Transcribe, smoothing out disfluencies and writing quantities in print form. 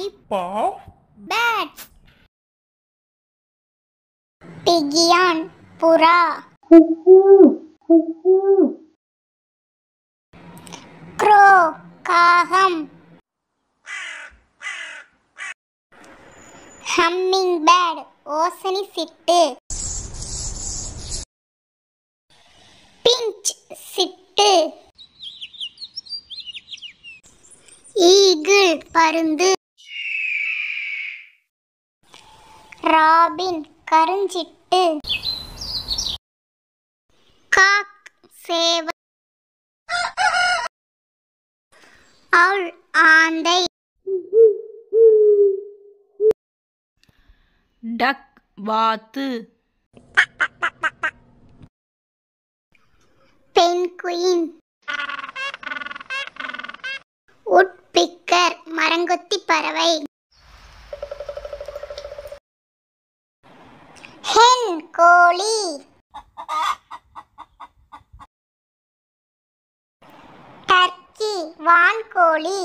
type of bats. Pigeon, புறா. Crow, காகம். Hummingbird, ஓசனி சிட்டு. Finch, சிட்டு. Eagle, பருந்து. Robin, கருஞ்சிட்டு. Cock, சேவல். Owl, ஆந்தை. Duck, வாத்து. Penguin, woodpecker, மரங்கொத்தி பறவை. Hen, கோழி. Turkey, வான்கோழி.